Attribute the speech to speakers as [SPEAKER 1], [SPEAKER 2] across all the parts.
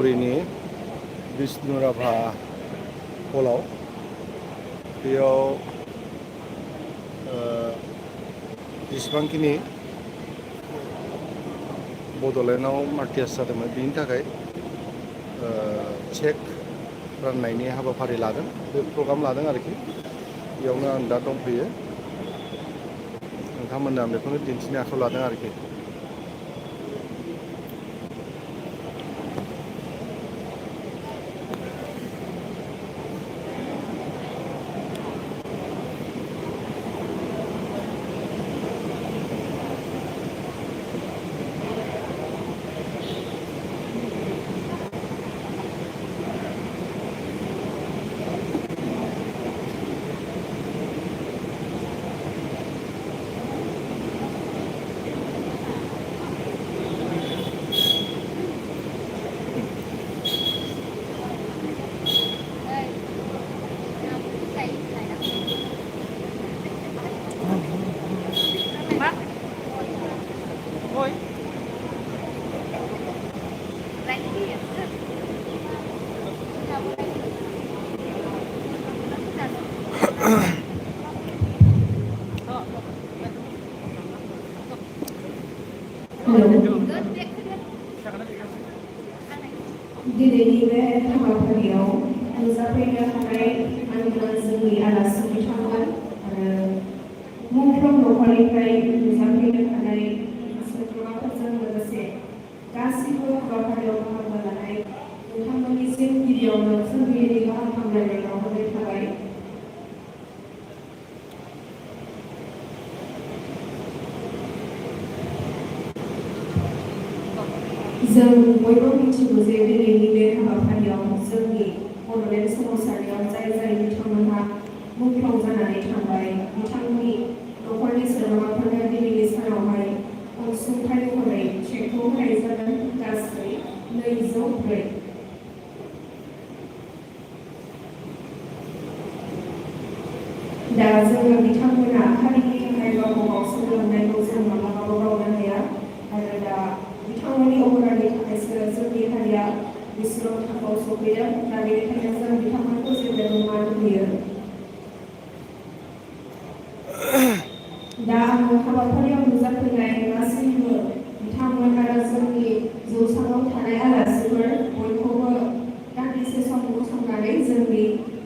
[SPEAKER 1] पुरिनि बिष्णुराभा हलाव बेयाव जेसेबांखिनि बड'लेण्डआव मार्टियार्स जादोंमोन बिनि थाखाय चेक राननायनि हाबाफारि लादों, बे प्रग्राम लादों आरोखि। बेयावनो आं दा दंफैयो। नोंथांमोननो आं बेखौनो दिन्थिनो आखायाव लादों आरोखि।
[SPEAKER 2] दिनैनि बे हाबाफारियाव नुजाफैनो हानाय आंगो जोंनि आलासि बिथांमोन आरो मुंख्लं नखरनिफ्राय नुजाफैनो हानाय सोद्रोमाफोरजों लोगोसे गासैबो हाबाफारियाव बाहागो लानाय नोंथांमोननिसिम गिबियावनो फुंबिलिनि गाहाम हामलायनाय बावहरनाय थाबाय। जों बयबो मिथिगौ जे दिनैनि बे हाबाफारियाव जोंनि बड'लेण्ड सोमावसारनायाव जाय बिथांमोनहा मुंख्लं जानानै थांबाय बिथांमोननि नखरनि सोद्रोमाफोरनो दिनैनि सानावहाय अनसुंथाइ महरै चेकखौ होनाय जागोन, गासै 204। दा जोङो बिथांमोना हारिनि थाखाय गावबा गाव सोलोंनायखौ जों माब्लाबाबो बावनो हाया आरो दा बिथांमोननि अबदाननि थाखायसो जोंनि हारिया बिसोरो थाखोआव सफैदों। दा बेनिखायनो जों बिथांमोनखौ जेब्लायबो मान होयो। दा आङो हाबाफारियाव नुजाफैनाय गासैबो बिथांमोन आरो जोंनि जौसाङाव थानाय आलासिफोर बयखौबो दान्दिसे सम गसंनानै जोंनि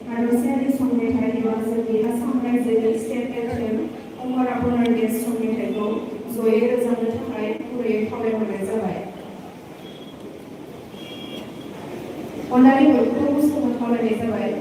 [SPEAKER 2] हादरसायारि सं मेथाइ एबा जोंनि आसाम रायजोनि स्टेट एन्थेम गंगा बर'देस सं मेथाइखौ जयै रोजाबनो थाखाय गुरैयै खावलायहरनाय जाबाय। अननानै बयखौबो गसंनो खावलायनाय जाबाय।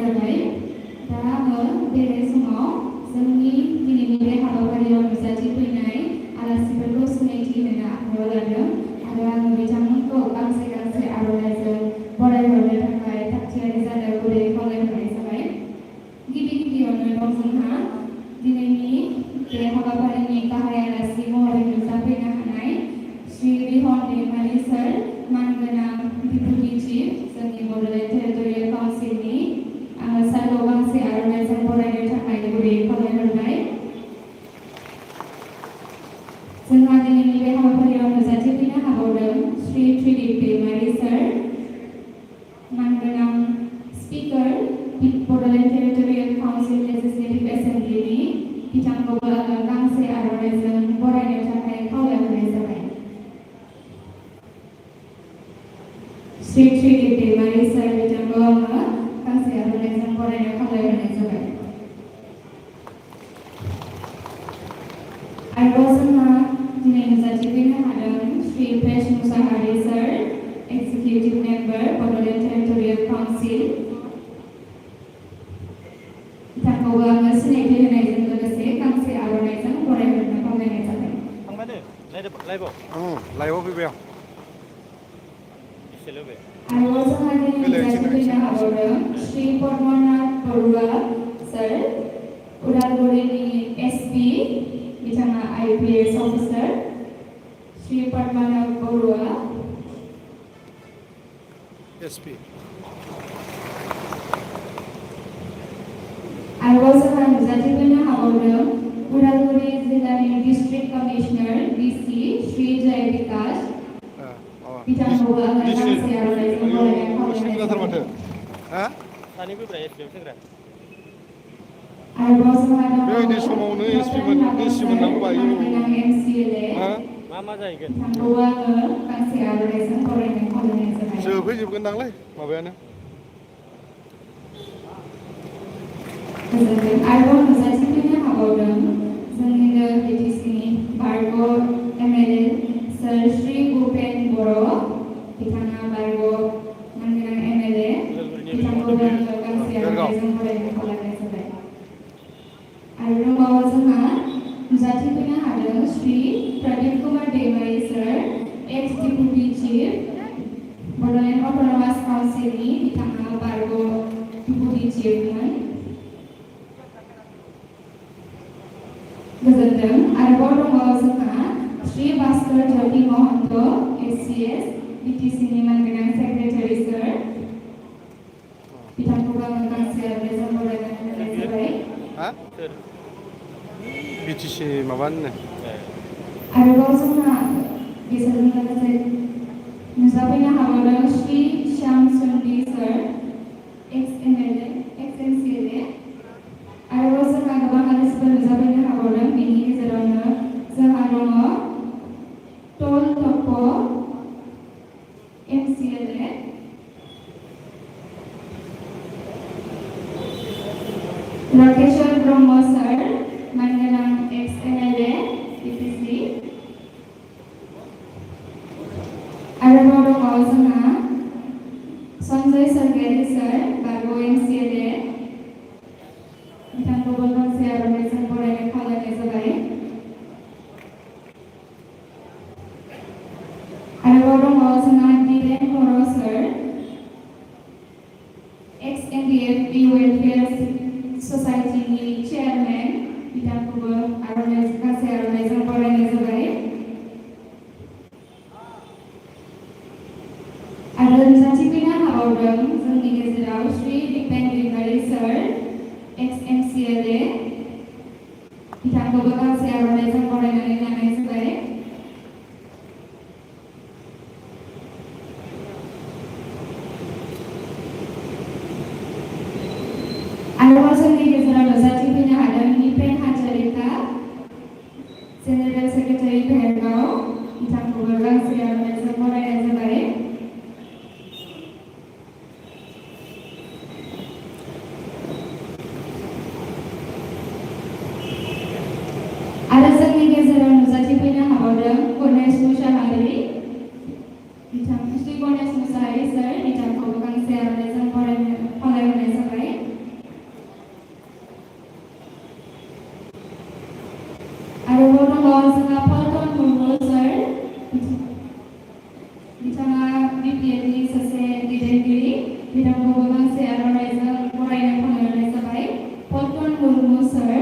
[SPEAKER 3] जाबाय दा आङो बे समाव जोंनि दिनैनि बे हाबाफारियाव नुजाथिफैनाय आलासिफोरखौ सिनायथि होनो आखायाव लादों आरो आङो बिथांमोनखौ गांसे गांसे आर'नाइजों बरायहरनो थाखाय थागथियारि जानो गुरै खावलायहरनाय जाबाय। गिबि गिबियावनो दं जोंहा दिनैनि बे हाबाफारिनि गाहाय आलासि महरै नुजाफैनो हानाय श्री रिहन दैमारि सार मानगोनां डिपुटि चिफ जोंनि बड'लेण्ड टेरिटरियेल काउन्सिलनि आङो सारखौ गांसे आर'नाइजों बरायनो थाखाय गुरै खावलायहरबाय। जोंहा दिनैनि बे हाबाफारियाव नुजाथिफैनो हाबावदों श्री त्रिदिप दैमारि सार मानगोनां speaker Bodoland territorial council legislative एसेम्ब्लिनि बिथांखौबो आङो गांसे आर'नाइजों बरायनो थाखाय खावलायहरनाय जाबाय। श्री त्रिदिप दैमारि सार बिथांखौ आङो गांसे आर'नाइजों बरायनो खावलायहरनाय जाबाय। आरोबाव जोंहा दिनै नुजाथिफैनो हादों Shri Pres Musahary sir executive member Bodoland territorial council बिथांखौबो आङो सिनायथि होनायजों लोगोसे गांसे आर'नाइजों बरायहरनो खावलायनाय जाबाय।
[SPEAKER 1] लाइभआव फैबाय आं
[SPEAKER 3] आरोबाव जोंहा दिनै नुजाथिफैनो हाबावदों श्री पद्मनाथ बरुवा सार उदालगुरिनि एसपि बिथाङा IPS officer Shri Padmanath Baruah
[SPEAKER 1] SP
[SPEAKER 3] आरोबाव जोंहा नुजाथिफैनो हाबावदों उदालगुरि जिल्लानि district commissioner DC Shri Jay Vikas बिथांखौबो आङो गांसे आर'नाइजों बरायनो खावलायनाय जाबाय। आरोबाव जोंहा
[SPEAKER 1] बेबायदि समावनो SP मोननांगौबा
[SPEAKER 3] मानगोनां MCLA बिथांखौबो आङो गांसे आर'नाइजों बरायनो खावलायनाय जाबाय।
[SPEAKER 1] जोबफैजोबगोनदांलै माबायानो
[SPEAKER 3] गोजोनथों। आरोबाव नुजाथिफैनो हाबावदों जोंनिनो BTCनि बारग' MLA सार श्री भुपेन बर' बिथाङा बारग' मानगोनां MLA बिथांखौबो आङो गांसे आर'नाइजों बरायनो खावलायनाय जाबाय। आरो दंबावो जोंहा नुजाथिफैनो हादों श्री प्रदीप कुमार दैमारि सार एक्स डिपुटि चिफ बड'लेण्ड अट'नमास काउन्सिलनि बिथाङा बारग' डिपुटि चिफमोन। गोजोनथों। आरोबाव दंबावो जोंहा श्री भास्कर ज्योति महन्त SCS BTCनि मानगोनां सेक्रेटारि सार बिथांखौबो आङो गांसे आर'नाइजों बरायनो खावलायनाय जाबाय।
[SPEAKER 1] BTC माबानो
[SPEAKER 3] आरोबाव जोंहा बेसोरजों लोगोसे नुजाफैनो हाबावदों श्री श्याम सुन्दि सार ex-MCLA आरोबाव जोंहा गोबां आलासिफोर नुजाफैनो हाबावदों। बेनि गेजेरावनो जोंहा दङ टल टप्प MCLA राकेश्वर ब्रह्म सार मानगोनां ex-MLA BTC आरोबाव दंबावो जोंहा सन्जय सरगयारि सार बारग' MCLA बिथांखौबो गांसे आर'नाइजों बरायनो खावलायनाय जाबाय। आरोबाव दंबावो जोंहा दिलेन बर' सार ex-NDF वेलफेयार ससाइटिनि चेयारमेन बिथांखौबो गांसे आर'नाइजों बरायनाय जाबाय। आरो नुजाथिफैनो हाबावदों जोंनि गेजेराव श्री दिपेन दैमारि सार ex-MCLA बिथांखौबो गांसे आर'नाइजों बरायनानै लानाय जाबाय। आरोबाव जोंनि गेजेराव नुजाथिफैनो हादों निपेन हाजरिका जेनेरेल सेक्रेटारि भेरगाव बिथांखौबो गांसे आर'नाइजों बरायनाय जाबाय। आरो जोंनि गेजेराव नुजाथिफैनो हाबावदों गणेश मुसाहारि श्री गणेश मुसाहारि सार बिथांखौबो गांसे आर'नाइजों बरायनो खावलायहरनाय जाबाय। जोंहा पल्टन मुर्मु सार बिथाङा बिपिएफनि सासे दैदेनगिरि बिथांखौबो गांसे आर'नाइजों बरायनो खावलायनाय जाबाय पल्टन मुर्मु सार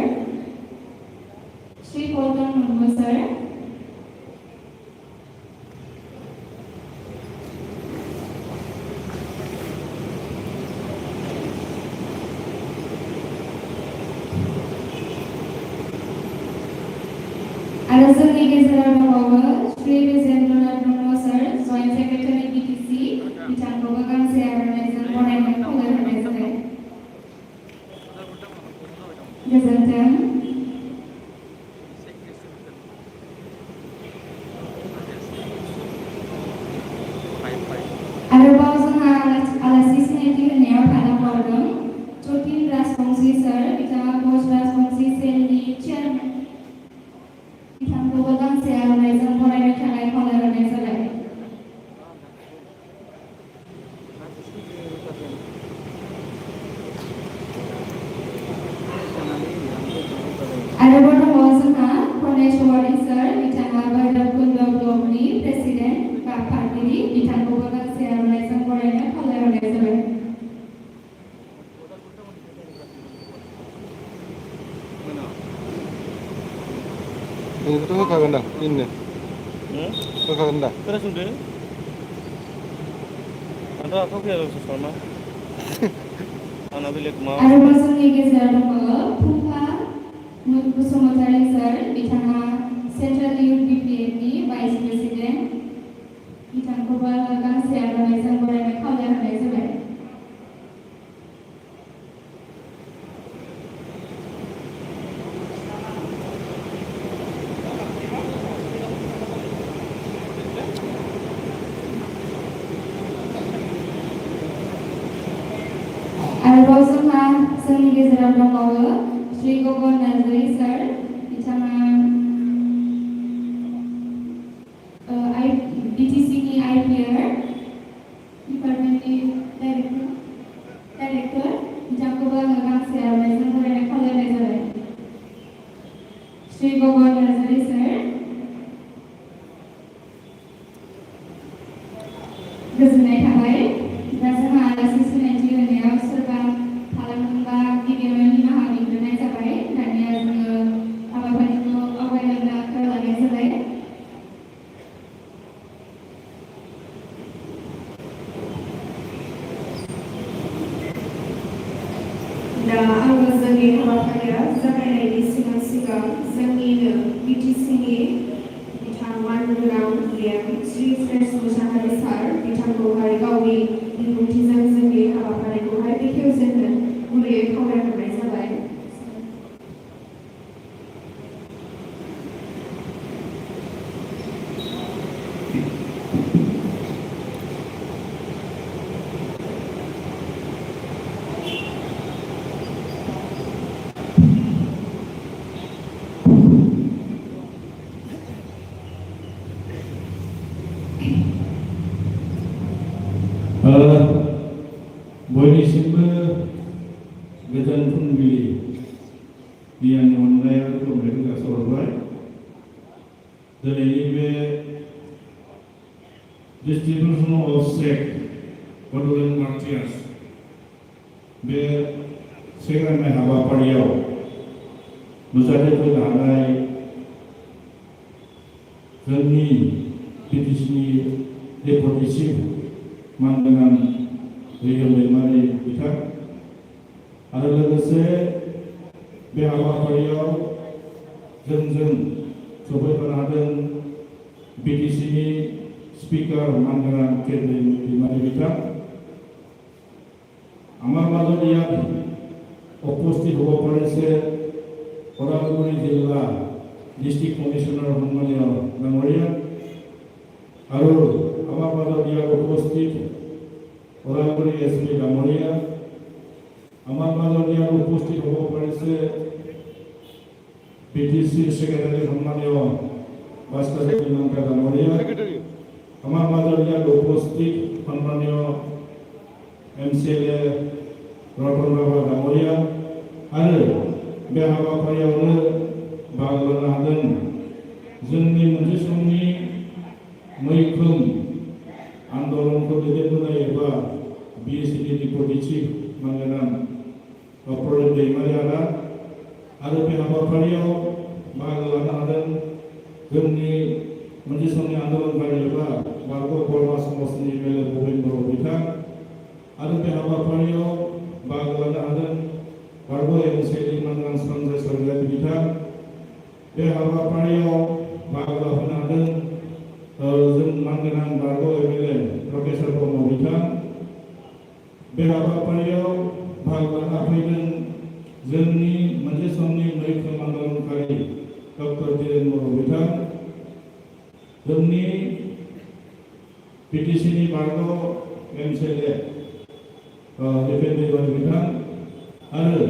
[SPEAKER 3] श्री पल्टन मुर्मु सार आरो जोंनि गेजेराव दंबावो श्री विजेन्द्रनाथ ब्रह्म सार जइन्ट सेक्रेटारि बिटिसि बिथांखौबो गांसे आर'नाइजों बरायनो खावलायहरनाय जाबाय गोजोन्थों आरोबाव जोंहा आलासि सिनायथि होनायाव थालांबावदों जतिन राजबंशी सार बिथाङा भज राजबंशी सेलनि चेयारमेन बिथांखौबो गांसे आर'नाइजों बरायनो थाखाय खावलायहरनाय जाबाय आरोबाव दङ जोंहा कनेश वारि सार बिथाङा भैरबकुन्द ब्लकनि प्रेसिडेन्ट बा आफादगिरि बिथांखौबो गांसे आर'नाइजों बरायनो खावलायहरनाय जाबाय
[SPEAKER 1] नोंखौथ' होखागोन दा इननो होखागोन दा
[SPEAKER 4] खोनासंदो आंथ' आखायाव फैयाल'सो साना आंना बेलेग माबा
[SPEAKER 3] आरोबाव जोंनि गेजेराव दङ फुंखा बसुमतारी सार बिथाङा सेन्ट्रेल इउथ बिपिएफनि भाइस प्रेसिडेन्ट बिथांखौबो गांसे आर'नाइजों बरायनो खावलायहरनाय जाबाय आरोबाव जोंहा जोंनि गेजेराव दंबावो श्री गगन नार्जारी सार बिथाङा बिटिसिनि आइपिआर डिपार्टमेन्टनि डाइरेक्टर बिथांखौबो आङो गांसे आर'नाइजों बरायनो खावलायनाय जाबाय श्री गगन नार्जारी सार गोजोननाय थाबाय दा जोंहा आलासि सिनायथि होनायाव सोरबा थालांदोंबा गिबियावनो निमाहा बिग्रोनाय जाबाय दानिया जोङो हाबाफारिखौ आवगायलांनो आखायाव लानाय जाबाय
[SPEAKER 2] दा आङो जोंनि हाबाफारिया जागायनायनि सिगां जोंनिनो बिटिसिनि बिथां मानगोनां लेम श्री फ्रेस मुसाहारि सार बिथांखौहाय गावनि बिबुंथिजों जोंनि हाबाफारिखौहाय बेखेवजेननो गुरैयै खावलायहरनाय जाबाय
[SPEAKER 5] बयनिसिमबो गोजोन फुंबिलिनि आंनि अननाय आरो खुलुमनायखौ जासिहरबाय दिनैनि बे डिस्ट्रिबिउसन अफ सेक बड'लेण्ड मार्टियार्स बे सेक राननाय हाबाफारियाव नुजाथिफैनो हानाय जोंनि बिटिसिनि डेपुटि चिफ मानगोनां रिगेल दैमारि बिथां आरो लोगोसे बे हाबाफारियाव जोंजों सफैफानो हादों बिटिसिनि स्पिकार मानगोनां केबि दैमारि बिथां আমার মাজত ইয়াত উপস্থিত হ'ব পাৰিছে ওদালগুৰি জিলা ডিষ্ট্ৰিক্ট কমিশনাৰ সন্মানীয় ডাঙৰীয়া আৰু আমাৰ মাজত ইয়াত উপস্থিত ওদালগুৰি এছপি ডাঙৰীয়া আমাৰ মাজত ইয়াত উপস্থিত হ'ব পাৰিছে বিটিচিৰ সেক্ৰেটাৰী সন্মানীয় ভাস্কৰ শ্ৰীলংকা ডাঙৰীয়া আমাৰ মাজত ইয়াত উপস্থিত সন্মানীয় MCLA रतन बाबा डाङरिया आरो बे हाबाफारियावनो बाहागो लानो हादों दैमारियाना आरो बे हाबाफारियाव बाहागो लानो हादों जोंनि मोनसे समनि आन्दोलनकारि एबा बारग' बरमा समाजनि एमएलए भबेन बर' बिथां आरो बे हाबाफारियाव बाहागो लानो हादों बारग' एमसिएलए मानगां सन्जय सरगियारि बिथां बे हाबाफारियाव बाहागो लाफैनो हादों जों मानगोनां बारग' एमएलए प्रफेसर ब्रह्म बिथां बे हाबाफारियाव बाहागो लानो फैदों जोंनि मोनसे समनि मैखोम आन्दोलनकारि डक्टर धीरेन बर' बिथां जोंनि बिटिसिनि बारग' एमसिएलए दिपेन दैमारि बिथां आरो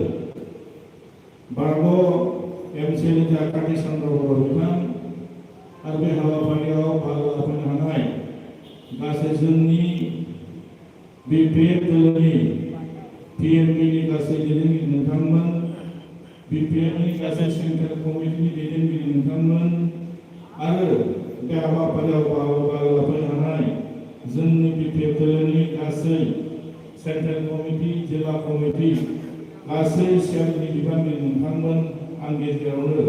[SPEAKER 5] बारग' एमसिएलए काति चन्द्र बर' बिथां आरो बे हाबाफारियाव बाहागो लाफैनो हानाय गासै जोंनि बिपिएफ दोलोनि पिएमपिनि गासै दैदेनगिरि नोंथांमोन बिपिएफनि गासै सेन्ट्रेल कमिटिनि दैदेनगिरि नोंथांमोन आरो बे हाबाफारियाव बाहागो लाफैनो हानाय जोंनि बिपिएफ दोलोनि गासै सेन्ट्रेल कमिटि जिल्ला कमिटि गासै सियारनि बिबानगिरि नोंथांमोन आं गेजेरावनो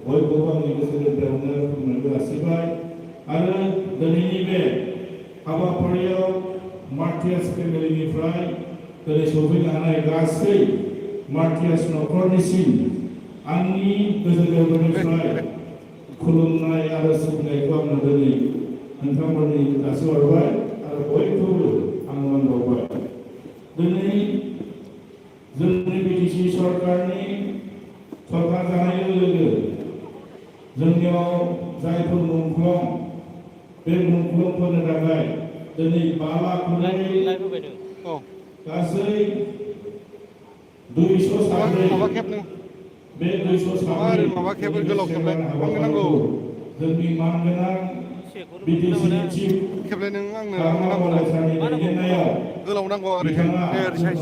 [SPEAKER 5] बयबो आंनि गोसो गोरबोआवनो खुलुमनायखौ जासिबाय आरो दिनैनि बे हाबाफारियाव मार्टियास फेमिलिनिफ्राय दिनै सफैनो हानाय गासै मार्टियास न'खरनिसिम आंनि गोसो गोरबोनिफ्राय खुलुमनाय आरो सिबिनायखौ आङो दिनै नोंथांमोननि जासिहरबाय आरो बयखौबो आं मान बावबाय दिनै जोंनि बिटिसि सरकारनि सरकार जानाय लोगो जोंनियाव जायफोर मुंख्लं बे मुंख्लंफोरनो थाखाय दिनै 5 लाख गासै 204
[SPEAKER 1] माबा खेबनो
[SPEAKER 5] बे 204
[SPEAKER 1] माबा खेबो गोलाव खेबलाय आंनो नांगौ
[SPEAKER 5] जोंनि मानगोनां बिटिसिनि चिफ
[SPEAKER 1] खेबलाय नों आंनो
[SPEAKER 5] नांगौ दैदेननायाव
[SPEAKER 1] गोलाव नांगौ ओरैहाय ओरै साइज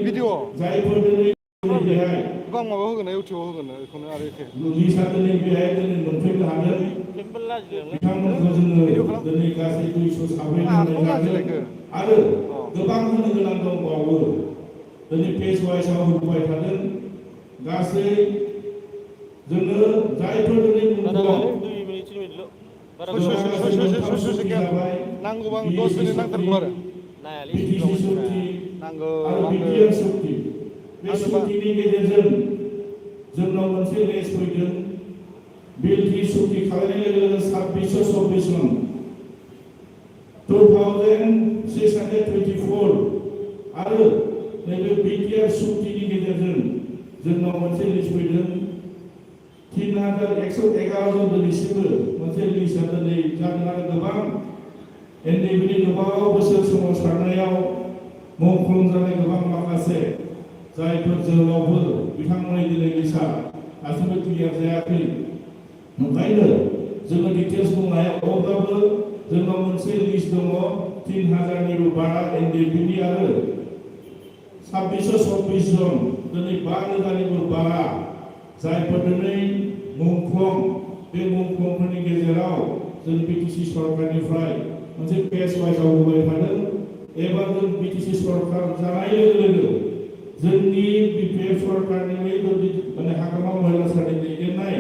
[SPEAKER 1] भिडिअ
[SPEAKER 5] जायफोर दिनै बेहाय
[SPEAKER 1] गोबां माबा होगोन इउटिउबाव होगोन बेखौनो आरो एखे
[SPEAKER 5] लिसा दिनै बेहाय दिनै मोनफैनो हादों बिथांमोनखौ जोङो दिनै गासै 204 आरो गोबां होनो गोनां दंबावो दिनै पेज वाइसआव होबाय थादों गासै जोङो जायफोर दिनै
[SPEAKER 1] नांगौबा आं 10 मिनिट नांथारगौ आरो
[SPEAKER 5] बिटिसि सुक्ति
[SPEAKER 1] नांगौ
[SPEAKER 5] आरो बिटिआर सुक्ति बे सुक्तिनि गेजेरजों जोंनाव मोनसे रेस फैदों बिल की सुक्ति खालामनाय लोगो लोगो 2624 नं 2624 आरो नैबे बिटिआर सुक्तिनि गेजेरजों जोंनाव मोनसे लिस्ट फैदों 3111 जन दिनैसिमबो मोनसे लिस्टआ दिनै जादों आरो गोबां एनडिबिनि गोबाव बोसोर सोमावसारनायाव मुंख्लं जानाय गोबां माखासे जायफोर जोहोलावफोर बिथांमोननि दिनै लिस्टआ दासिमबो क्लियार जायाखै ओंखायनो जोङो डिटेल्स बुंनाया अब्लाबो जोंनाव मोनसे लिस्ट दङ 3000निबो बारा एनडिबिनि आरो 2624 जन दिनै 5000निबो बारा जायफोर दिनै मुंख्लं बे मुंख्लंफोरनि गेजेराव जों बिटिसि सरकारनिफ्राय मोनसे पेज वाइसआव होबाय थादों एबा जों बिटिसि सरकार जानाय लोगो लोगो जोंनि बिपिएफ सरकारनि माने हाग्रामा महिला साननि दैदेननाय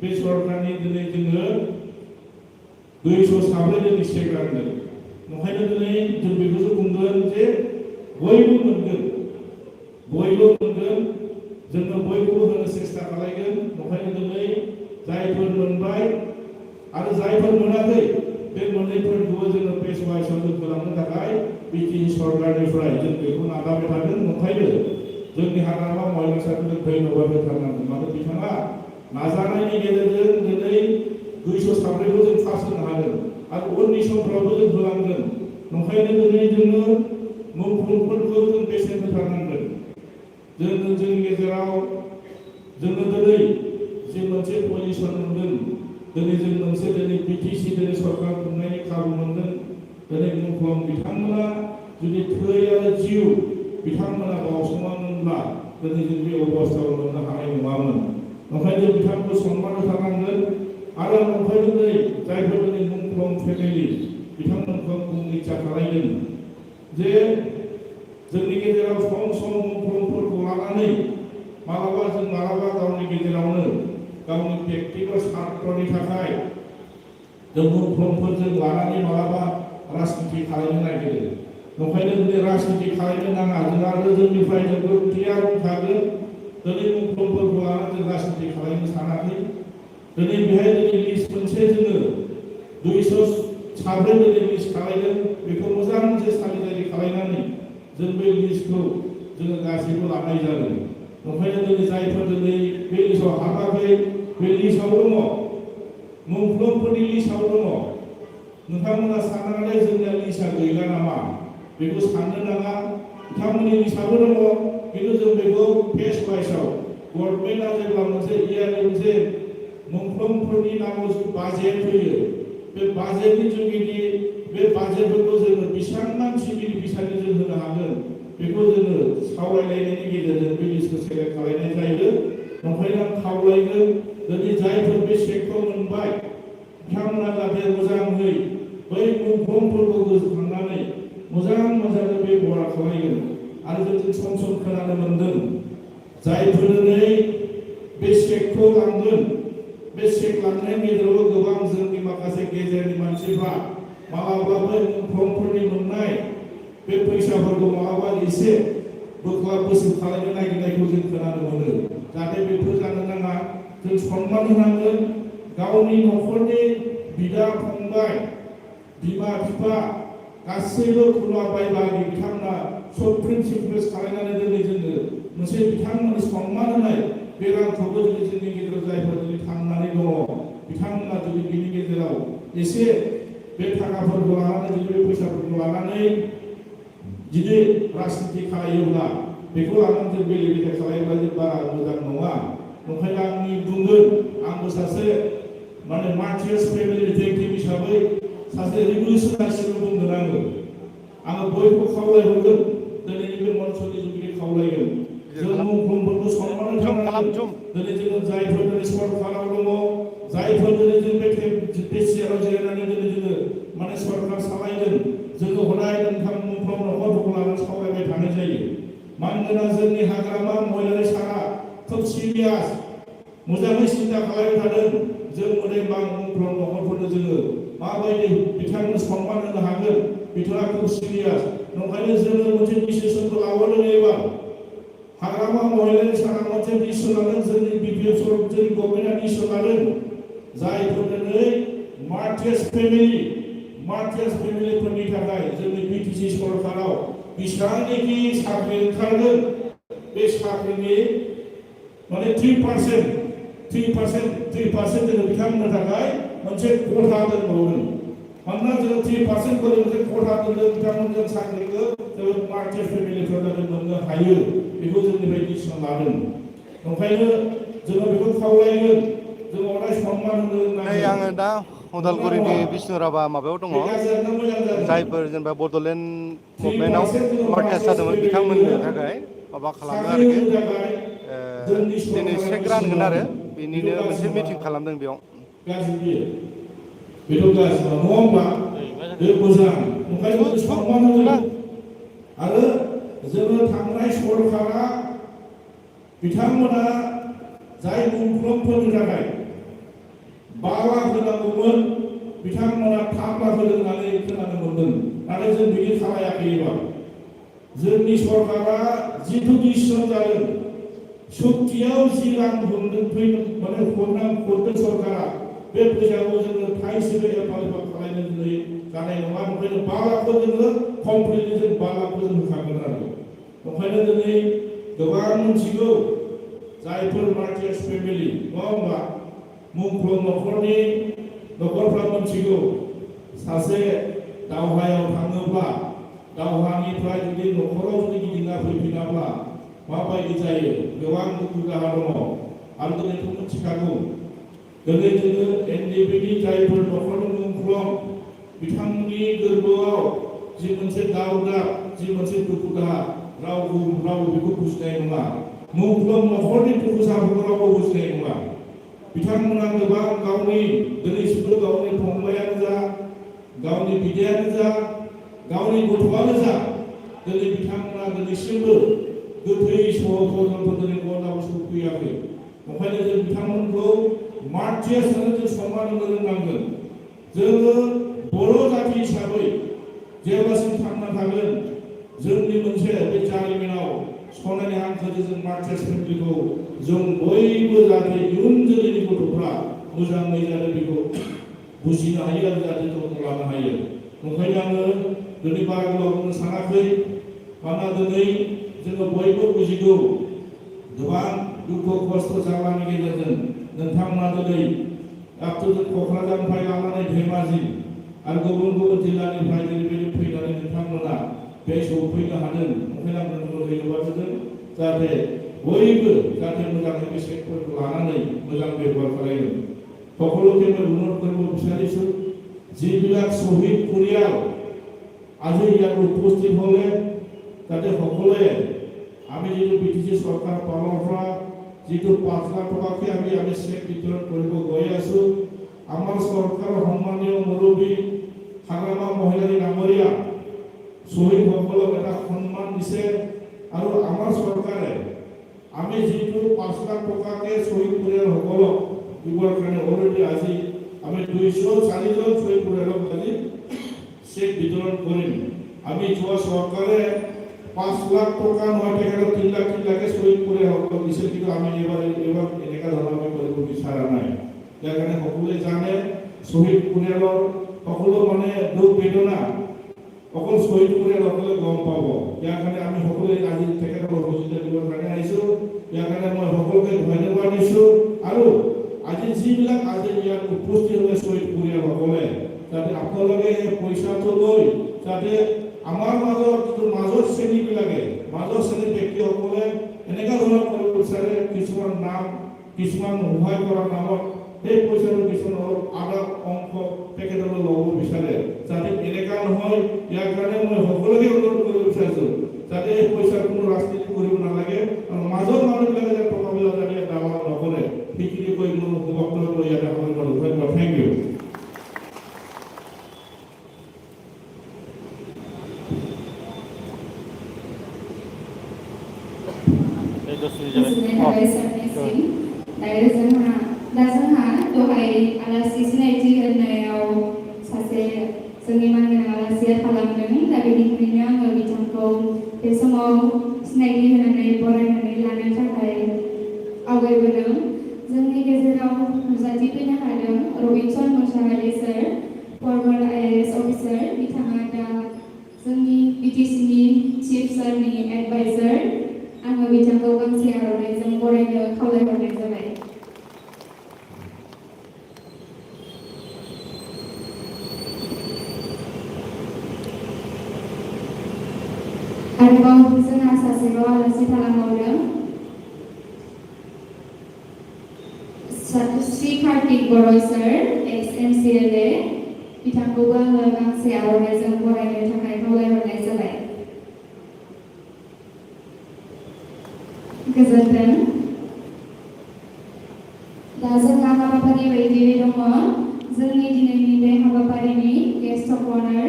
[SPEAKER 5] बे सरकारनि दिनै जोङो 204 जोंनि सेग्रांगोन ओंखायनो दिनै जों बेखौसो बुंगोन जे बयबो मोनगोन जोङो बयखौबो होनो सेस्था खालामगोन ओंखायनो दिनै जायफोर मोनबाय आरो जायफोर मोनाखै बे मोननैफोरखौबो जोङो पेज वाइसआव खालामनो थाखाय बिटिसि सरकारनिफ्राय जों बेखौ नाजाबाय थादों ओंखायनो जोंनि हाग्रामा महिला सानखौ धन्यबाद होथारनांगोन मानो बिथाङा नाजानायनि गेजेरजों दिनै 204 खौ जों पास होनो हादों आरो उननि समफ्रावबो जों होलांगोन ओंखायनो दिनै जोङो मुंख्लंफोरखौ जों बेसेन होथारनांगोन जोंनि गेजेराव जोङो दिनै जे मोनसे पजिसन मोनदों दिनै जों मोनसे दिनै बिटिसि दिनै सरकार खुंनायनि खाबु मोनदों दिनै मुंख्लं बिथांमोना जुदि थै आरो जिउ बिथांमोना बावसोमामोनब्ला दिनै जों बे अबस्थायाव मोननो हानाय नङामोन ओंखायनो बिथांखौ सनमान होथारनांगोन आरो ओंखायनो दिनै जायफोर दिनै मुंख्लं फेमिलि बिथांमोनखौ बुंथिना खालामगोन जे जोंनि गेजेराव सम मालाबा गावनि गेजेरावनो गावनि व्यक्तिगत स्वार्थनि थाखाय जों मुंख्लंफोरजों लानानै मालाबा राजनिति खालामनो नागिरो ओंखायनो दिनै राजनिति खालामनो नाङा जों आरो जोंनिफ्राय जों क्लियार बुंखागोन दिनै मुंख्लंफोरखौ लानानै जों राजनिति खालामनो सानाखै दिनै बेहाय दिनै लिस्ट मोनसे जोङो 200 साब्रै दिनै लिस्ट खालामदों बेखौ मोजां मोनसे सालिजारि खालामनानै जों बे लिस्टखौ जोङो गासैबो लानाय जादों ओंखायनो दिनै जायफोर दिनै बे लिस्टआव हाबाखै बे लिस्टआव दङ मुंख्लंफोरनि लिस्टआव दङ नोंथांमोना साननानै जोंनिया लिस्टआ गैला नामा बेखौ साननो नाङा बिथांमोननि लिस्टआबो दङ खिन्थु जों बेखौ फेस वाइसआव गभर्नमेन्टआ जेब्ला मोनसे इयारनि मोनसे मुंख्लंफोरनि नामाव बाजेट होयो बे बाजेटनि जुगिदि बे बाजेटफोरखौ जोङो बेसेबां मानसि बेनिफिसियारि जों होनो हागोन बेखौ जोङो सावरायलायनायनि गेजेरजों बे लिस्टखौ सेलेक्ट खालामनाय जायो ओंखायनो आं खावलायगोन दिनै जायफोर बे चेकखौ मोनबाय बिथांमोना जाहाथे मोजाङै बै मुंख्लंफोरखौ गोसोखांनानै मोजां मोजाङै बे बरा खालामगोन आरो जों सम खोनानो मोन्दों जायफोर दिनै बे चेकखौ लांगोन बे चेक लांनायनि गेजेरावबो गोबां जोंनि माखासे गेजेरनि मानसिफ्रा मालाबाबो मुंख्लंफोरनि मोननाय बे फैसाफोरखौ मालाबा एसे बोख्ला बोसोर खालामनो नागिरनायखौ जों खोनानो मोनो जाहाथे बेफोर जानो नाङा जों सनमान होनांगोन गावनि न'खरनि बिदा फंबाय बिमा बिफा गासैबो खुला बाय बाहागि बिथांमोना सब प्रिन्सिपल्स खालामनानै दिनै जोङो मोनसे बिथांमोननि सनमान होनाय बे रांखौबो जुदि जोंनि गेजेराव जायफोर जुदि थांनानै दङ बिथांमोना जुदि बिनि गेजेराव एसे बे थाखाफोरखौ लानानै जुदि बे फैसाफोरखौ लानानै जुदि राजनिति खालायोब्ला बेखौ लानानै जों बेले बेले खालायोब्ला जों बारा मोजां नङा ओंखायनो आंनि बुंगोन आंबो सासे माने मार्टियार्स फेमिलि डिटेक्टिभ हिसाबै सासे रिभलिउसनारिसो बुंगोन आङो बयखौबो खावलायहरगोन दिनैनि बे मन्चनि जुगिदि खावलायगोन जों मुंख्लंफोरखौ सनमान होनांगोन दिनै जोङो जायफोर दिनै सरकाराव दङ जायफोर दिनै जों बे सियाराव जिरायनानै दिनै जोङो माने सरकार सालायगोन जोङो हदाय नोंथां मुंख्लं न'खरफोरखौ लानानै सावरायबाय थानाय जायो मानोना जोंनि हाग्रामा महिलारि साना खोब सिरियास मोजाङै सिन्था खालामबाय थादों जों मोदै मुंख्लं न'खरफोरनो जोङो माबायदि बिथांमोन सनमान होनो हागोन बिथाङा खोब सिरियास ओंखायनो जोङो मोनसे डिसिसनखौ लाबोदों एबार हाग्रामा महिलारि साना मोनसे डिसिसन लादों जोंनि बिपिएफ जोंनि गभर्नमेन्टआ डिसिसन लादों जायफोर दिनै मार्टियार्स फेमिलिफोरनि थाखाय जोंनि बिटिसि सरकाराव बेसेबांनाखि साख्रि ओंखारगोन बे साख्रिनि माने 3% जोङो बिथांमोननि थाखाय मोनसे खथा दोनबावदों मानोना जोङो 3% खौ मोनसे खथा दोनदों बिथांमोनजों साख्रिखौ जों मार्टियार्स फेमिलिफोरा मोननो हायो बेखौ जोंनिफ्राय डिसिसन लादों ओंखायनो जोङो बेखौ खावलायगोन जों अराय सनमान होनो
[SPEAKER 1] नै आङो दा उदालगुरिनि बिष्णुराभा माबायाव दङ जायफोर जेनेबा बड'लेण्ड गभर्नमेन्टआव प्रटेस्ट जादोंमोन बिथांमोननि थाखाय माबा खालामदों आरोखि दिनै चेक रानगोन आरो बेनिनो मोनसे मिटिं खालामदों बेयाव
[SPEAKER 5] बेथ' गाज्रि नङा होमबा बे मोजां ओंखायनो जों सनमान होनो आरो जोङो थांनाय सरकारा बिथांमोना जाय मुंख्लंफोरनि थाखाय 5 लाख होनांगौमोन बिथांमोना 3 लाख होदों होननानै खोनानो मोन्दों नाथाय जों बिदि खालायाखै एबार जोंनि सरकारा जिथु डिसिसन जादों सक्तियाव जि रां हरदों सरकारा बे फैसाखौ जोङो थाइसेबो एफा खालामनो दिनै जानाय नङा ओंखायनो 5 लाखखौ जोङो कमप्लिटलि जों 5 लाखखौ जों होखागोन आरो ओंखायनो दिनै गोबां मोनथिगौ जायफोर मार्टियार्स फेमिलि नङा होमबा मुंख्लं न'खरफ्रा मोनथिगौ सासे दावहायाव थाङोब्ला दावहानिफ्राय जुदि न'खराव जुदि गिदिंना फैफिनाब्ला माबायदि जायो गोबां दुखु दाहा दङ आरो दिनैथ' मिथिखागौ दिनै जोङो एनडिएफबि जायफोर न'खरनि मुंख्लं बिथांमोननि गोरबोआव जि मोनसे दावदाब जि मोनसे दुखु दाहा रावबो बेखौ बुजिनाय नङा मुंख्लं न'खरनि दुखु दाहाखौ रावबो बुजिनाय नङा बिथांमोना गोबां गावनि दिनैसिमबो गावनि फंबायानो जा गावनि बिदायानो जा गावनि गथ'आनो जा दिनै बिथांमोना दिनैसिमबो गोथै सहफोरखौ दिनै गनाव सफैया फैयाखै ओंखायनो जों बिथांमोनखौ मार्टियास होननानै जों सनमान होनो रोंनांगोन जोङो बर' जाति हिसाबै जेब्लासिम थांना थागोन जोंनि मोनसे बे जारिमिनाव सनानि हांखोजों जों मार्टियास फेमिलिखौ जों बयबो जाहाथे इयुन जोलैनि गथ'फ्रा मोजाङै जाहाथे बेखौ बुजिनो हायो आरो जाहाथे जोथोन लानो हायो ओंखायनो आङो दिनै बारा गोलाव बुंनो सानाखै मानोना दिनै जोङो बयबो बुजिगौ गोबां दुखु खस्थ' जारलानि गेजेरजों नोंथांमोना दिनै क'क्राझारनिफ्राय लानानै धेमाजि आरो गुबुन गुबुन जिल्लानिफ्राय जेरैबायदि फैनानै नोंथांमोना बे सौफैनो हादों ओंखायनो आं नोंथांमोनखौ धन्यबाद होदों जाहाथे बयबो जाहाथे मोजाङै बे सेक्टरखौ लानानै मोजां बेबहार खालामो সকলোকে মই অনুৰোধ কৰিব বিচাৰিছো যিবিলাক শহীদ পৰিয়াল আজি ইয়াত উপস্থিত হলে তাতে সকলোৱে আমি যিটো বিটিসি চৰকাৰ পালৰ পৰা যিটো 5 লাখ টকাকে আমি চেক বিতৰণ কৰিব গৈ আছো আমাৰ চৰকাৰৰ সন্মানীয় মুৰব্বী হাগ্ৰামা মহিলাৰী নামৰীয়া শহীদসকলক এটা সন্মান দিছে আৰু আমাৰ চৰকাৰে আমি যিটো 5 লাখ টকাকে শহীদ পৰিয়ালসকলক দিবৰ কাৰণে অলৰেডি আজি আমি 204 জন শহীদ পৰিয়ালক আজি চেক বিতৰণ কৰিম আমি যোৱা চৰকাৰে 5 লাখ টকা নহয় তেখেতক 3 লাখকে শহীদ পৰিয়ালসকলক দিছিল কিন্তু আমি এবাৰ এনেকা ধৰণৰ আমি কৰিব বিচৰা নাই ইয়াৰ কাৰণে সকলোৱে জানে শহীদ পৰিয়ালৰ সকলো মানে দুখ বেদনা অকল শহীদ পৰিয়ালসকলে গম পাব ইয়াৰ কাৰণে আমি সকলোৱে আজি তেখেতক সহযোগিতা দিবৰ কাৰণে আহিছো ইয়াৰ কাৰণে মই সকলোকে ধন্যবাদ দিছো আৰু আজি যিবিলাক আজি ইয়াত উপস্থিত হৈ শহীদ পৰিয়ালসকলে যাতে আপোনালোকে পইচাটো লৈ যাতে আমাৰ মাজৰ শ্ৰেণীবিলাকে মাজৰ শ্ৰেণীৰ ব্যক্তিসকলে এনেকুৱা ধৰণৰ কৰিব বিচাৰে কিছুমান নাম কিছুমান সহায় কৰাৰ নামত সেই পইচাটো কিছুমান অলপ আধা অংশ তেখেতলৈ ল'ব বিচাৰে যাতে এনেকুৱা নহয় ইয়াৰ কাৰণে মই সকলোকে অনুৰোধ কৰিব বিচাৰিছোঁ যাতে এই পইচাৰ কোনো ৰাজনীতি কৰিব নালাগে আৰু মাজৰ মানুহবিলাকে যাতে টকাবিলাক যাতে দাবা নকৰে সেইখিনি কৈ মোৰ বক্তব্য ইয়াতে সামৰণি মাৰিলোঁ ধন্যবাদ থেংক ইউ
[SPEAKER 3] गोजोननाय थाबाय सारनिसिम दायो जोंहा दहाय आलासि सिनायथि होनायाव सासे जोंनि मानगोनां आलासिया खालामदों दा बेनिखायनो आङो बिथांखौ बे समाव सिनायथि होनानै बरायनानै लानो थाखाय आवगायबोदों जोंनि गेजेराव नुजाथिफैनो हादों रबिनसन मोसाहारि सार फर्मार IAS अफिसार बिथाङा दा जोंनि बिटिसिनि चिफ सारनि एडभाइजार आङो बिथांखौ गांसे आर'नाइजों बरायनो खावलायहरनाय जाबाय आरोबाव जोंहा सासेल' आलासि खालामबावदों श्री कार्तिक बर' सार एक्स MCLA बिथांखौबो आङो गांसे आर'नाइजों बरायनो थाखाय खावलायहरनाय जाबाय गोजोन्थों दा जोंहा हाबाफारि बायदियै दङ जोंनि दिनैनि बे हाबाफारिनि गेस्ट अफ अनार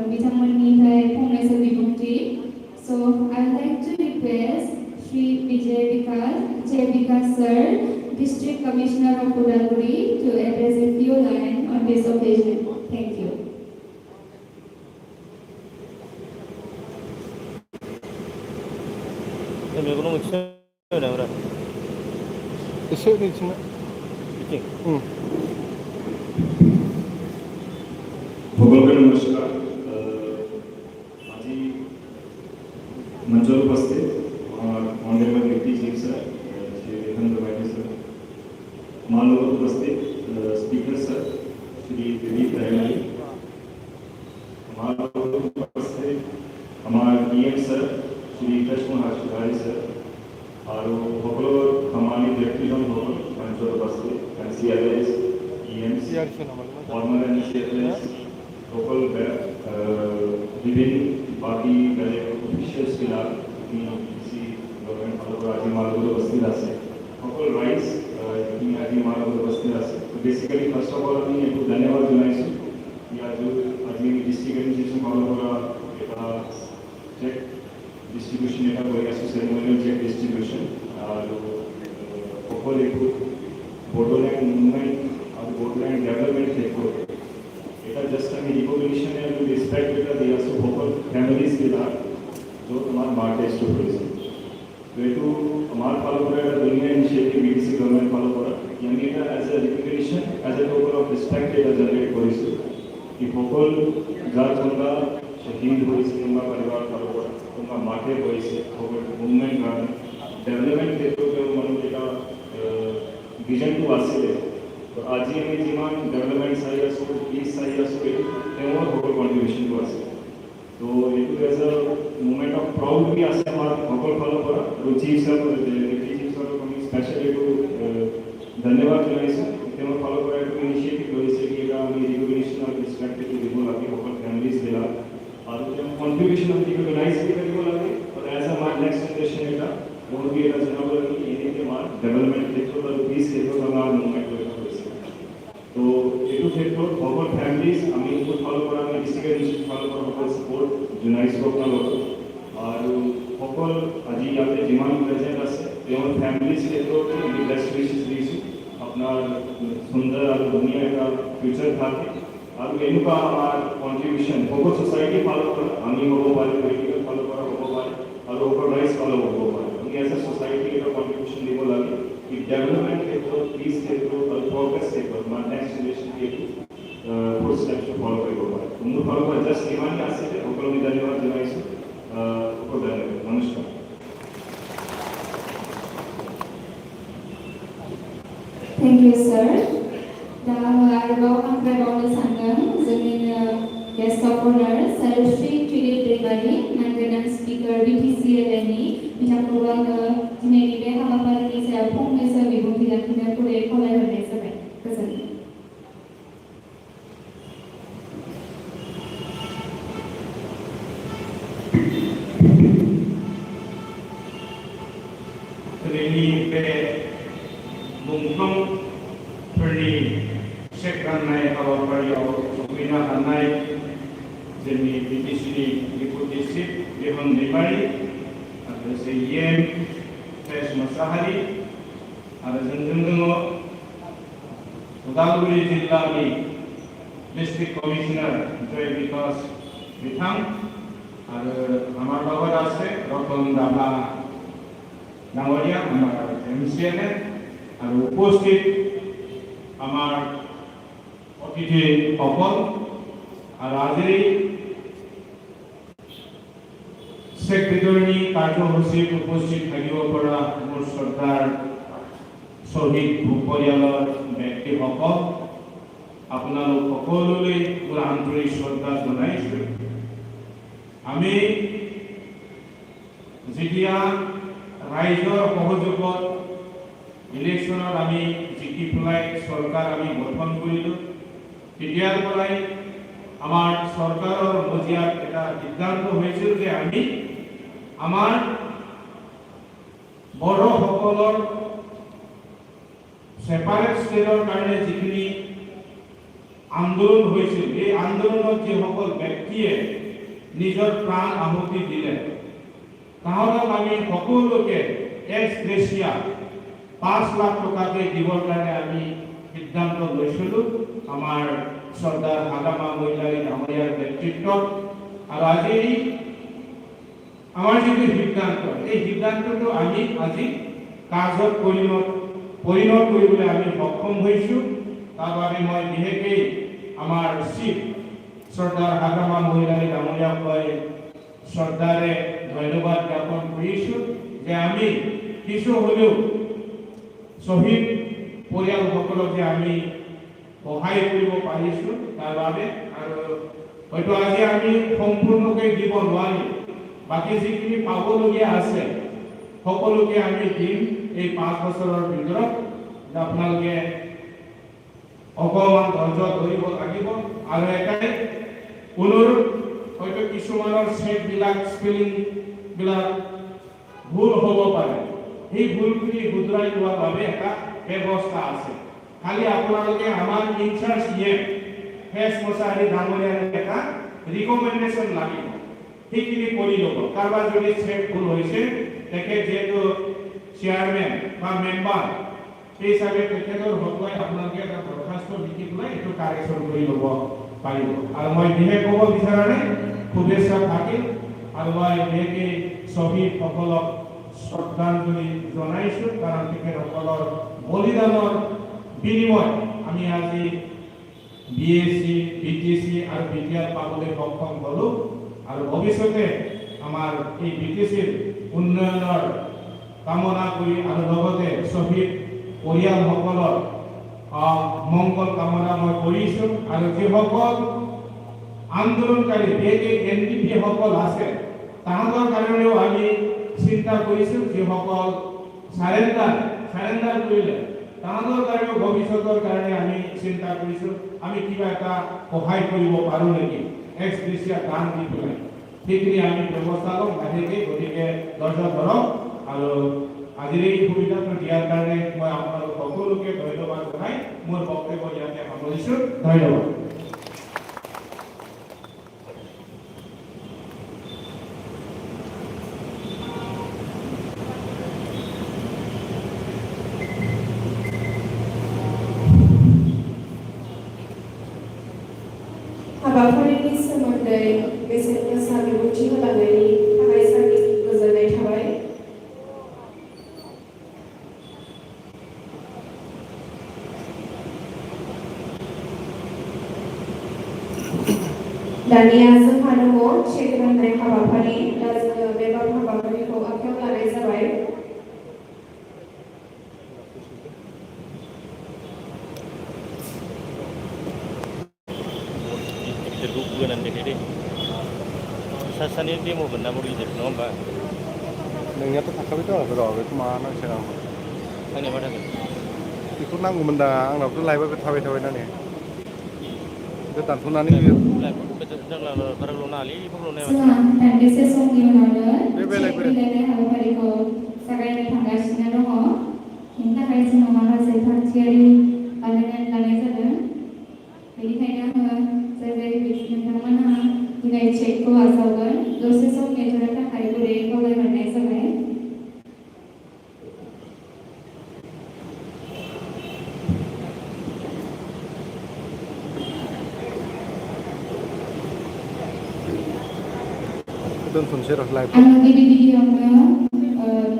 [SPEAKER 3] बिथांमोननिफ्राय फंनैसो बिबुंथि So I would like to request Shri Vijay Vikas Sir, District Commissioner of Udalguri, to address a few lines on this occasion. Thank you.
[SPEAKER 6] সকলকে নমস্কার আজি मंचर उपस्थित ऑनरेबल डिप्टी चीफ सर श्री देवेंद्र भाई सर मानव उपस्थित स्पीकर सर श्री दिलीप दयाली हमारे उपस्थित हमारे PM सर श्री कृष्ण हाशुभाई सर और সকল हमारे व्यक्तिगण भवन मंचर उपस्थित NCLS EMC farmer NCLS local विभिन्न बाकी ऑफिशियल्स के साथ किसी गवर्नमेंट फॉलो आज मार्ग उपस्थित আছে সকল রাইটস তিনি আজি মার্গ উপস্থিত আছে বেসিক্যালি ফার্স্ট অফ অল আমি একটু ধন্যবাদ জানাইছো আজি ডিস্ট্রিক্ট এডমিনিস্ট্রেশন ফলো করা এটা চেক ডিস্ট্রিবিউশন এটা করে আছে সেরেমোনিয়াল চেক ডিস্ট্রিবিউশন আর সকল একটু বড়োল্যান্ড মুভমেন্ট আর বড়োল্যান্ড ডেভেলপমেন্ট ক্ষেত্রে এটা জাস্ট আমি রিকগনিশনে আর রেসপেক্ট এটা দিয়ে আসো সকল ফ্যামিলিজ দিলা जो हमार मार्ट टेस्ट হয়েছে তো একটু আমার ফলো করে এটা দুনিয়া ইনিশিয়েটিভ বিটিসি গভর্নমেন্ট ফলো করা আমি এটা as a recognition as a token of respect এটা জেনারেট করেছি কি সকল যার তোমরা শহীদ হয়েছে তোমরা পরিবার ফলো করা তোমরা মাঠে হয়েছে সকল মুভমেন্ট কারণে ডেভেলপমেন্ট ক্ষেত্রে মানুষ এটা ভিজন টু আসলে তো আজি আমি যিমান ডেভেলপমেন্ট সাইড আছো পিস সাইড আছো তেওঁৰ সকল কন্ট্রিবিউশন টু আছে तो itu as a moment of proud भी आसे हमारे সকল ফলো করা chief sir deputy chief sir আমি স্পেশালি একটু ধন্যবাদ জানাইছো তেমন ফলো করা একটু ইনিশিয়েটিভ হয়েছে কি এটা আমি রিকগনিশন আর রেসপেক্ট টু দিব লাগে সকল ফ্যামিলিজ দিলা আর যেমন কন্ট্রিবিউশন আমি রিকগনাইজ দিব লাগে और एज अ मार नेक्स्ट जनरेशन এটা और भी এটা জানাবো কি এদিকে মার ডেভেলপমেন্ট ক্ষেত্রে বা পিস ক্ষেত্রে আমার মুভমেন্ট হয়েছে তো একটু ক্ষেত্রে সকল ফ্যামিলিজ আমি একটু ফলো করা আমি ডিস্ট্রিক্ট ফলো করা সকল সাপোর্ট জুনাইজ প্রোগ্রাম আর সকল আজি ইয়াতে যিমান প্রেজেন্ট আছে তেমন ফ্যামিলিজ ক্ষেত্রে আমি বেস্ট উইশেস দিয়েছি আপনার সুন্দর আর দুনিয়া একটা ফিউচার থাকে আর এনেকুৱা আমার কন্ট্রিবিউশন সকল সোসাইটি ফলো করা আমি হব পারি পলিটিক্যাল ফলো করা হব পারি আর অর্গানাইজ ফলো হব পারি আমি এজ এ সোসাইটি এটা কন্ট্রিবিউশন দিব লাগে कि डेवलपमेंट क्षेत्र पीस क्षेत्र और प्रोग्रेस क्षेत्र मान नेक्स्ट जनरेशन के फुल स्टेप्स को फॉलो करिबो पारे तुम फॉलो कर जस्ट इमानी आसे थे ओकरो मी धन्यवाद जनाइछु ओको धन्यवाद नमस्कार
[SPEAKER 3] Thank you, sir. दा आरोबाव हांख्रायबावनो सानदों जोंनि गेस्ट अफ अनार सारुश्री त्रिदेब दैमारि मानगोनां स्पिकार BTCLनि बिथांखौबो आङो दिनैनि बे हाबाफारिनि सायाव फंनैसो बिबुंथि लाखिनो गुरै खावलायहरनाय जाबाय गोजोन्थों
[SPEAKER 5] दिनैनि बे मुंख्लंफोरनि चेक राननाय हाबाफारियाव सफैनो हानाय जोंनि बिटिसिनि डेपुटि चिफ बिहन दैमारि आरो इएम फेस मोसाहारि आरो जोंजों दङ उदालगुरि जिल्लानि डिस्ट्रिक्ट कमिशनार जय बिकास बिथां आरो आमार লগত আছে रतन राभा ডাঙৰীয়া আমাৰ MCLA আৰু উপস্থিত আমাৰ অতিথি সকল আৰু আজি সেক্ৰেটাৰী কাৰ্যসূচীত উপস্থিত থাকিব পৰা মোৰ শ্ৰদ্ধাৰ শ্বহীদ পৰিয়ালৰ ব্যক্তিসকল আপোনালোক সকলোলৈ মোৰ আন্তৰিক শ্ৰদ্ধা জনাইছো আমি যেতিয়া ৰাইজৰ সহযোগত ইলেকশ্যনত আমি জিকি পেলাই চৰকাৰ আমি গঠন কৰিলোঁ তেতিয়াৰ পৰাই আমাৰ চৰকাৰৰ মজিয়াত এটা সিদ্ধান্ত হৈছিল যে আমি আমাৰ বড়োসকলৰ সেপাৰেট ষ্টেটৰ কাৰণে যিখিনি আন্দোলন হৈছিল এই আন্দোলনত যিসকল ব্যক্তিয়ে নিজৰ প্ৰাণ আহুতি দিলে তাহাঁতক আমি সকলোকে এক্স গ্ৰেচিয়া 5 লাখ টকাকে দিবৰ কাৰণে আমি সিদ্ধান্ত লৈছিলোঁ আমাৰ চৰ্দাৰ হাগামা মৈলাৰী ডাঙৰীয়াৰ নেতৃত্বত আৰু আজি আমাৰ যিটো সিদ্ধান্ত এই সিদ্ধান্তটো আমি আজি কাৰ্যত পৰিণত কৰিবলৈ আমি সক্ষম হৈছোঁ তাৰ বাবে মই বিশেষকৈ আমাৰ চিফ চৰ্দাৰ হাগামা মৈলাৰী ডাঙৰীয়াক মই শ্ৰদ্ধাৰে ধন্যবাদ জ্ঞাপন কৰিছোঁ যে আমি কিছু হ'লেও শ্বহীদ পৰিয়ালসকলক যে আমি সহায় কৰিব পাৰিছোঁ তাৰ বাবে আৰু হয়তো আজি আমি সম্পূৰ্ণকৈ দিব নোৱাৰিম বাকী যিখিনি পাবলগীয়া আছে সকলোকে আমি দিম এই 5 বছৰৰ ভিতৰত আপোনালোকে অকণমান ধৈৰ্য ধৰিব লাগিব আৰু এটাই অনুৰোধ হয়তো কিছুমানৰ চেকবিলাক স্পেলিংবিলাক ভুল হ'ব পাৰে এই ভুলখিনি শুধৰাই লোৱাৰ বাবে এটা ব্যৱস্থা আছে খালি আপোনালোকে আমাৰ ইনচাৰ্জ ইএম ফেচ মোছাহাৰী ডাঙৰীয়াৰ এটা ৰিকমেণ্ডেশ্যন লাগিব সেইখিনি কৰি ল'ব কাৰোবাৰ যদি চেক ভুল হৈছে তেখেত যিহেতু চেয়াৰমেন বা মেম্বাৰ সেই হিচাপে তেখেতৰ হতুৱাই আপোনালোকে এটা দৰখাস্ত লিখি পেলাই এইটো কাৰেকশ্যন কৰি ল'ব পাৰিব আৰু মই বিশেষ ক'ব বিচৰা নাই শুভেচ্ছা থাকিল আৰু মই বিশেষকৈ শ্বহীদসকলক শ্ৰদ্ধাঞ্জলি জনাইছোঁ কাৰণ তেখেতসকলৰ বলিদানৰ বিনিময় আমি আজি বিএসসি বিটিসি আৰু বিটিআর পাবলৈ সক্ষম হ'লোঁ আৰু ভৱিষ্যতে আমাৰ এই বিটিসিৰ উন্নয়নৰ কামনা কৰি আৰু লগতে শ্বহীদ পৰিয়ালসকলৰ মংগল কামনা মই কৰিছোঁ আৰু যিসকল আন্দোলনকাৰী বিশেষকৈ এনডিপি সকল আছে তাহাঁতৰ কাৰণেও আমি চিন্তা কৰিছোঁ যিসকল চাৰেণ্ডাৰ কৰিলে তাহাঁতৰ কাৰণেও ভৱিষ্যতৰ কাৰণে আমি চিন্তা কৰিছোঁ আমি কিবা এটা সহায় কৰিব পাৰোঁ নেকি এক্স গ্ৰেচিয়া দান দি পেলাই সেইখিনি আমি ব্যৱস্থা ল'ম লাহেকৈ গতিকে ধৈৰ্য ধৰক আৰু আজিৰ এই সুবিধাটো দিয়াৰ কাৰণে মই আপোনালোক সকলোকে ধন্যবাদ জনাই মোৰ বক্তব্য ইয়াতে সামৰিছোঁ ধন্যবাদ
[SPEAKER 2] हाबाफारिनि सोमोन्दै बेसेन गोसा बिबुंथि होलांनायनि थाखाय सारनि गोजोननाय थाबाय दानिया जोंहा दङ चेक राननाय हाबाफारि दा जोङो बे हाबाफारिखौ आखायाव लानाय जाबाय
[SPEAKER 4] गिदिरखौ गोनां देखायदे सासानि डेम'मोन ना बर गिदिर नङा होमबा
[SPEAKER 1] नोंनियाथ' थाखाबायथ' आंनाथ' र' बेखौ मा नांसिगोन आं
[SPEAKER 4] आंनिया मा थागोन
[SPEAKER 1] बेखौ नांगौमोन दा आंनावथ' लाइबाबो थाबाय ना नै बेखौ दानथ'नानै
[SPEAKER 4] बाराल' नाङालै बेफोरल' नायबा
[SPEAKER 3] जोंहा दान्दिसे समनि उनावनो
[SPEAKER 1] बे
[SPEAKER 3] चेक
[SPEAKER 1] बेलेग
[SPEAKER 3] बिलाइनाय हाबाफारिखौ जागायनो थांगासिनो दङ बेनि थाखाय जोङो माखासे थागथियारि बानायनानै लानाय जादों बेनिखायनो आङो जाय नोंथांमोनहा दिनै चेकखौ आजावगोन दसे सम नेथ'नो थाखाय गुरै खावलायहरनाय जाबाय
[SPEAKER 1] दोनथ'नोसै र' लाइभ
[SPEAKER 3] आङो गिबि गिबियावनो